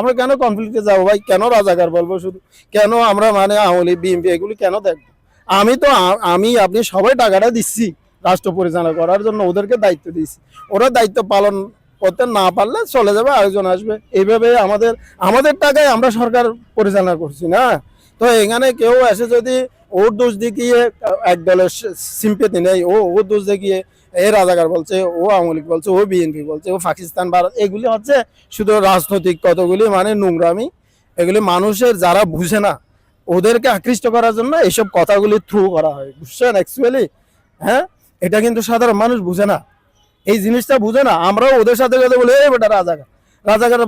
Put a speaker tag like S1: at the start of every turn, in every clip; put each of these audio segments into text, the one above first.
S1: আমরা কেন কনফ্লিক্টে যাবো ভাই? কেন রাজাকার বলবো শুধু? কেন আমরা মানে আওয়ামী লীগ বিএনপি এগুলি কেন দেখবো? আমি আপনি সবাই টাকাটা দিচ্ছি রাষ্ট্র পরিচালনা করার জন্য, ওদেরকে দায়িত্ব দিচ্ছি। ওরা দায়িত্ব পালন করতে না পারলে চলে যাবে, আরেকজন আসবে। এইভাবে আমাদের আমাদের টাকায় আমরা সরকার পরিচালনা করছি না। তো এখানে কেউ এসে যদি ওর দোষ দেখিয়ে, এক দলের সিম্পেথি নেই, ওর দোষ দেখিয়ে এ রাজাকার বলছে, ও আওয়ামী লীগ বলছে, ও বিএনপি বলছে, ও পাকিস্তান ভারত, এগুলি হচ্ছে শুধু রাজনৈতিক কতগুলি মানে নোংরামি। এগুলি মানুষের যারা বুঝে না ওদেরকে আকৃষ্ট করার জন্য এইসব কথাগুলি থ্রু করা হয়, বুঝছেন অ্যাকচুয়ালি? হ্যাঁ, এটা কিন্তু সাধারণ মানুষ বুঝে না, এই জিনিসটা বুঝে না। আমরাও ওদের সাথে কথা বলে এই বেটা রাজাকার রাজাকার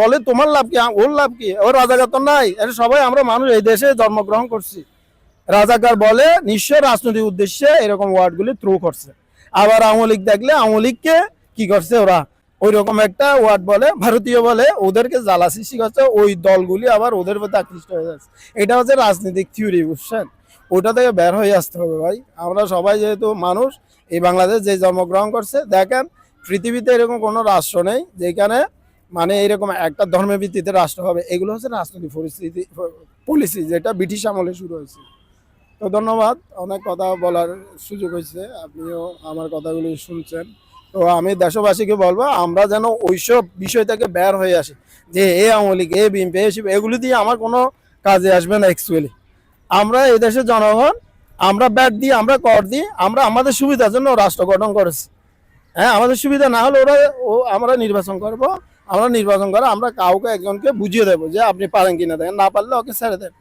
S1: বলে, তোমার লাভ কি, ওর লাভ কি? ওর রাজাকার তো নাই। এটা সবাই আমরা মানুষ, এই দেশে জন্মগ্রহণ করছি। রাজাকার বলে নিশ্চয় রাজনৈতিক উদ্দেশ্যে এরকম ওয়ার্ডগুলি থ্রু করছে। আবার আওয়ামী লীগ দেখলে আওয়ামী লীগকে কি করছে ওরা, ওই রকম একটা ওয়ার্ড বলে, ভারতীয় বলে, ওদেরকে জ্বালা সৃষ্টি করছে। ওই দলগুলি আবার ওদের প্রতি আকৃষ্ট হয়ে যাচ্ছে। এটা হচ্ছে রাজনৈতিক থিওরি, বুঝছেন? ওটা থেকে বের হয়ে আসতে হবে ভাই। আমরা সবাই যেহেতু মানুষ, এই বাংলাদেশ যে জন্মগ্রহণ করছে, দেখেন পৃথিবীতে এরকম কোনো রাষ্ট্র নেই যেখানে মানে এরকম একটা ধর্মের ভিত্তিতে রাষ্ট্র হবে। এগুলো হচ্ছে রাজনৈতিক পরিস্থিতি পলিসি, যেটা ব্রিটিশ আমলে শুরু হয়েছে। তো ধন্যবাদ, অনেক কথা বলার সুযোগ হয়েছে, আপনিও আমার কথাগুলি শুনছেন। তো আমি দেশবাসীকে বলবো আমরা যেন ওইসব বিষয় থেকে বের হয়ে আসি, যে এ আওয়ামী লীগ, এ বিএনপি, এগুলি দিয়ে আমার কোনো কাজে আসবে না। অ্যাকচুয়ালি আমরা এই দেশের জনগণ, আমরা ব্যাট দিই, আমরা কর দিই, আমরা আমাদের সুবিধার জন্য রাষ্ট্র গঠন করেছি। হ্যাঁ, আমাদের সুবিধা না হলে আমরা নির্বাচন করব। আমরা নির্বাচন করে আমরা কাউকে একজনকে বুঝিয়ে দেবো যে আপনি পারেন কিনা, দেখেন না পারলে ওকে ছেড়ে দেন।